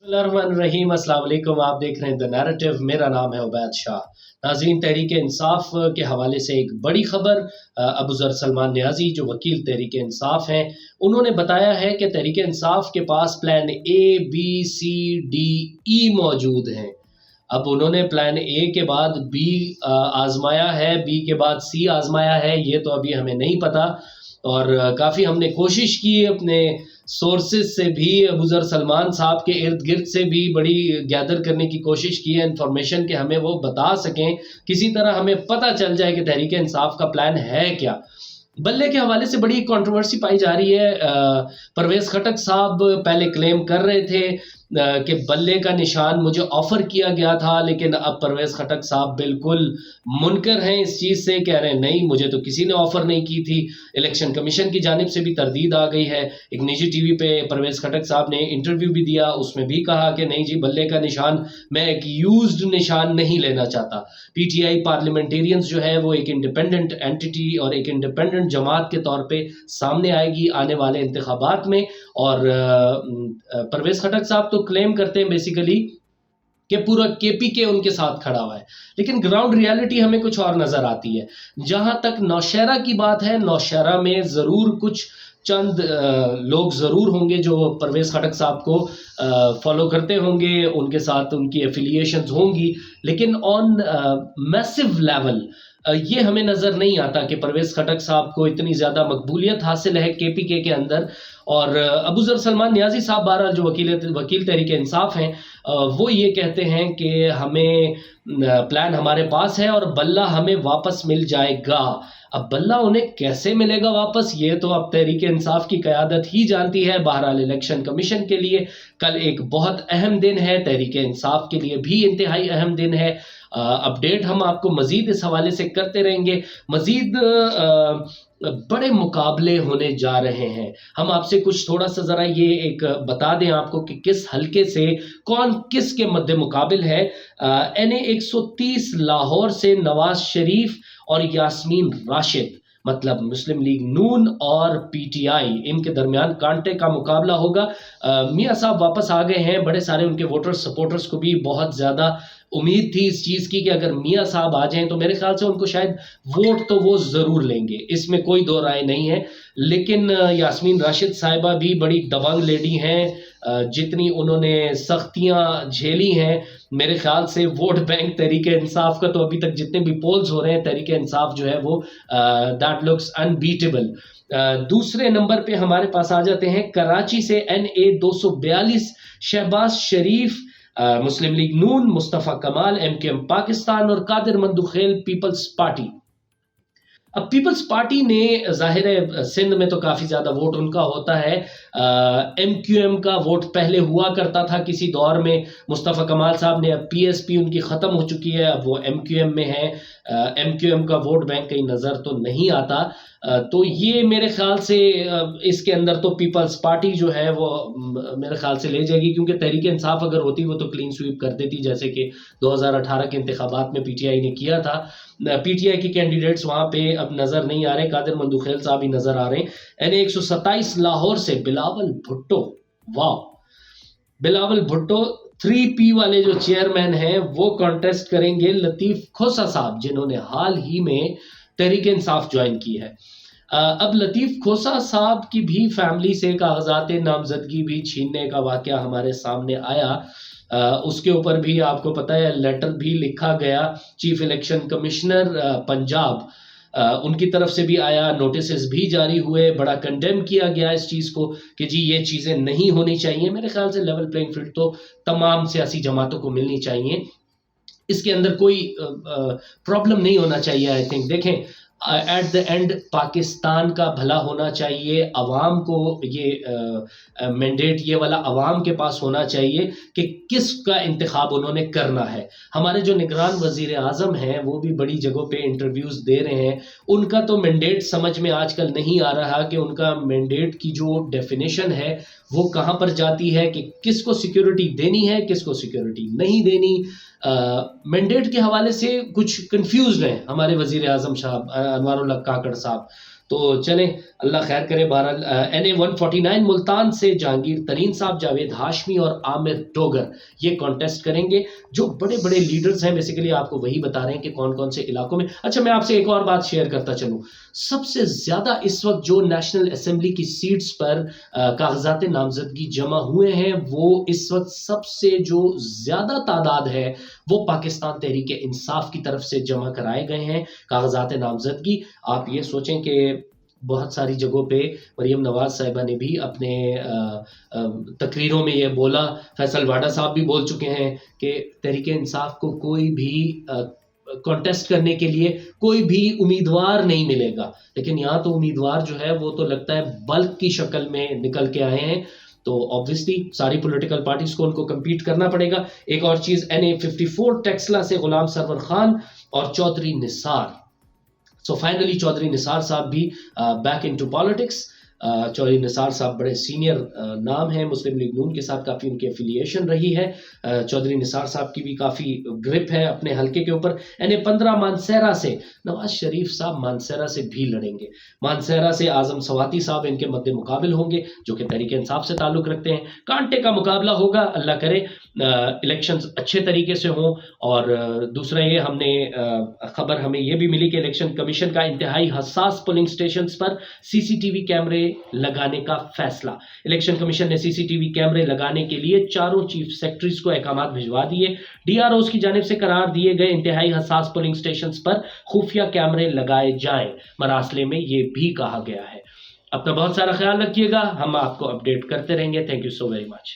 रहीम अस्सलाम वालेकुम। आप देख रहे हैं द नैरेटिव। मेरा नाम है उबैद शाह। नाज़रीन, तहरीक इंसाफ के हवाले से एक बड़ी खबर। अबू ज़र सलमान नियाज़ी जो वकील तहरीक इंसाफ हैं, उन्होंने बताया है कि तहरीक इंसाफ के पास plan A B C D E मौजूद हैं। अब उन्होंने प्लान ए के बाद बी आजमाया है, बी के बाद सी आजमाया है, ये तो अभी हमें नहीं पता। और काफ़ी हमने कोशिश की अपने सोर्सेज से भी, अबू ज़र सलमान साहब के इर्द गिर्द से भी बड़ी गैदर करने की कोशिश की है इन्फॉर्मेशन, कि हमें वो बता सकें, किसी तरह हमें पता चल जाए कि तहरीक इंसाफ का प्लान है क्या। बल्ले के हवाले से बड़ी कंट्रोवर्सी पाई जा रही है। परवेज़ खटक साहब पहले क्लेम कर रहे थे कि बल्ले का निशान मुझे ऑफ़र किया गया था, लेकिन अब परवेज़ खटक साहब बिल्कुल मुनकर हैं इस चीज़ से, कह रहे हैं नहीं, मुझे तो किसी ने ऑफ़र नहीं की थी। इलेक्शन कमीशन की जानिब से भी तरदीद आ गई है। एक निजी टीवी पे परवेज़ खटक साहब ने इंटरव्यू भी दिया, उसमें भी कहा कि नहीं जी, बल्ले का निशान, मैं एक यूज्ड निशान नहीं लेना चाहता। पीटीआई पार्लियामेंटेरियंस जो है वो एक इंडिपेंडेंट एंटिटी और एक इंडिपेंडेंट जमात के तौर पे सामने आएगी आने वाले इंतखाबात में। और परवेज़ खटक साहब तो क्लेम करते हैं बेसिकली कि पूरा केपीके उनके साथ खड़ा हुआ है, लेकिन ग्राउंड रियलिटी हमें कुछ और नज़र आती है। जहाँ तक नौशहरा की बात है, नौशहरा में ज़रूर कुछ चंद लोग ज़रूर होंगे जो परवेज़ खटक साहब को फॉलो करते होंगे, उनके साथ उनकी एफिलिएशंस होंगी, लेकिन ऑन मैसिव लेवल ये हमें नज़र नहीं आता कि परवेज़ खटक साहब को इतनी ज़्यादा मकबूलियत हासिल है केपीके के अंदर। और अबू ज़र सलमान नियाज़ी साहब बहरहाल जो वकील तहरीक इंसाफ हैं, वो ये कहते हैं कि हमें प्लान हमारे पास है और बल्ला हमें वापस मिल जाएगा। अब बल्ला उन्हें कैसे मिलेगा वापस, ये तो अब तहरीक इंसाफ की क़यादत ही जानती है। बहरहाल इलेक्शन कमीशन के लिए कल एक बहुत अहम दिन है, तहरीक इंसाफ के लिए भी इंतहाई अहम दिन है। अपडेट हम आपको मज़ीद इस हवाले से करते रहेंगे। मज़ीद बड़े मुकाबले होने जा रहे हैं। हम आपसे कुछ थोड़ा सा ज़रा ये एक बता दें आपको कि किस हलके से कौन किस के मद्दे मुकाबिल है। NA 130 लाहौर से नवाज शरीफ और यास्मीन राशिद, मतलब मुस्लिम लीग नून और पीटीआई, इनके दरमियान कांटे का मुकाबला होगा। मियाँ साहब वापस आ गए हैं। बड़े सारे उनके वोटर्स सपोर्टर्स को भी बहुत ज़्यादा उम्मीद थी इस चीज़ की कि अगर मियाँ साहब आ जाएं तो मेरे ख्याल से उनको शायद वोट तो वो ज़रूर लेंगे, इसमें कोई दो राय नहीं है। लेकिन यास्मीन राशिद साहिबा भी बड़ी दबंग लेडी हैं। जितनी उन्होंने सख्तियाँ झेली हैं, मेरे ख्याल से वोट बैंक तहरीक इंसाफ का, तो अभी तक जितने भी पोल्स हो रहे हैं, तहरीक इंसाफ जो है वो दैट लुक्स अनबीटेबल। दूसरे नंबर पे हमारे पास आ जाते हैं कराची से NA 242 शहबाज शरीफ मुस्लिम लीग नून, मुस्तफ़ा कमाल MQM पाकिस्तान और कादिर मंदुखेल पीपल्स पार्टी। अब पीपल्स पार्टी ने, जाहिर है सिंध में तो काफ़ी ज़्यादा वोट उनका होता है। MQM का वोट पहले हुआ करता था किसी दौर में, मुस्तफ़ा कमाल साहब ने, अब PSP उनकी ख़त्म हो चुकी है, अब वो MQM में है। MQM का वोट बैंक कहीं नज़र तो नहीं आता। तो ये मेरे ख्याल से इसके अंदर तो पीपल्स पार्टी जो है वो मेरे ख्याल से ले जाएगी, क्योंकि तहरीक इंसाफ अगर होती वो तो क्लीन स्वीप कर देती, जैसे कि 2018 के इंतखाबात में PTI ने किया था। PTI के कैंडिडेट्स वहाँ पे अब नज़र नहीं आ रहे, कादिर मंदुखेल साहब ही नज़र आ रहे हैं। NA 127 लाहौर से बिलावल भुट्टो, वाह, बिलावल भुट्टो 3P वाले जो चेयरमैन हैं वो कॉन्टेस्ट करेंगे लतीफ़ खोसा साहब, जिन्होंने हाल ही में तहरीक इंसाफ ज्वाइन की है। अब लतीफ़ खोसा साहब की भी फैमिली से कागजात नामजदगी भी छीनने का वाक़या हमारे सामने आया। उसके ऊपर भी आपको पता है लेटर भी लिखा गया, चीफ इलेक्शन कमिश्नर पंजाब उनकी तरफ से भी आया, नोटिस भी जारी हुए, बड़ा कंडेम किया गया इस चीज़ को कि जी ये चीज़ें नहीं होनी चाहिए। मेरे ख्याल से लेवल प्लेइंग फील्ड तो तमाम सियासी जमातों को मिलनी चाहिए, इसके अंदर कोई प्रॉब्लम नहीं होना चाहिए। आई थिंक देखें, एट द एंड पाकिस्तान का भला होना चाहिए, अवाम को ये मैंडेट ये वाला अवाम के पास होना चाहिए कि किसका इंतखाब उन्होंने करना है। हमारे जो निगरान वज़ीर आज़म हैं वो भी बड़ी जगहों पे इंटरव्यूज़ दे रहे हैं, उनका तो मैंडेट समझ में आजकल नहीं आ रहा कि उनका मैंडेट की जो डेफिनेशन है वो कहाँ पर जाती है, कि किसको सिक्योरिटी देनी है, किसको सिक्योरिटी नहीं देनी। मैंडेट के हवाले से कुछ कंफ्यूज्ड हैं हमारे वज़ीर आज़म साहब अनवारुल्लाह काकड़ साहब। تو چلیں اللہ خیر کرے. بہرحال NA-149 ملتان سے جہانگیر ترین صاحب، جاوید ہاشمی اور عامر ڈوگر یہ کانٹیسٹ کریں گے. جو بڑے بڑے لیڈرز ہیں بیسیکلی آپ کو وہی بتا رہے ہیں کہ کون کون سے علاقوں میں. اچھا میں آپ سے ایک اور بات شیئر کرتا چلوں. سب سے زیادہ اس وقت جو نیشنل اسمبلی کی سیٹس پر کاغذات نامزدگی جمع ہوئے ہیں، وہ اس وقت سب سے جو زیادہ تعداد ہے وہ پاکستان تحریک انصاف کی طرف سے جمع کرائے گئے ہیں کاغذات نامزدگی. آپ یہ سوچیں کہ بہت ساری جگہوں پہ مریم نواز صاحبہ نے بھی اپنے تقریروں میں یہ بولا، فیصل واڈا صاحب بھی بول چکے ہیں کہ تحریک انصاف کو کوئی بھی کانٹیسٹ کرنے کے لیے کوئی بھی امیدوار نہیں ملے گا. لیکن یہاں تو امیدوار جو ہے وہ تو لگتا ہے بلک کی شکل میں نکل کے آئے ہیں. تو آبویسلی ساری پولیٹیکل پارٹیز کو ان کو کمپیٹ کرنا پڑے گا. ایک اور چیز NA-54 ٹیکسلا سے غلام سرور خان اور چودھری نثار. سو فائنلی چودھری نثار صاحب بھی بیک انٹو پالیٹکس. چودھری نثار صاحب بڑے سینئر نام ہیں، مسلم لیگ نون کے ساتھ کافی ان کی ایفیلیشن رہی ہے. چودھری نثار صاحب کی بھی کافی گرپ ہے اپنے حلقے کے اوپر. NA-15 مانسہرہ سے نواز شریف صاحب مانسہرہ سے بھی لڑیں گے. مانسہرہ سے اعظم سواتی صاحب ان کے مد مقابل ہوں گے جو کہ تحریک انصاف سے تعلق رکھتے ہیں. کانٹے کا مقابلہ ہوگا. اللہ کرے الیکشنز اچھے طریقے سے ہوں. اور دوسرا یہ ہم نے خبر ہمیں یہ بھی ملی کہ الیکشن کمیشن کا انتہائی حساس پولنگ سٹیشنز پر CCTV کیمرے لگانے کا فیصلہ. الیکشن کمیشن نے CCTV کیمرے لگانے کے لیے چاروں چیف سیکرٹریز کو احکامات بھجوا دیے. DROs کی جانب سے قرار دیے گئے انتہائی حساس پولنگ سٹیشنز پر خفیہ کیمرے لگائے جائیں. مراسلے میں یہ بھی کہا گیا ہے. اپنا بہت سارا خیال رکھیے گا. ہم آپ کو اپڈیٹ کرتے رہیں گے. Thank you so very much.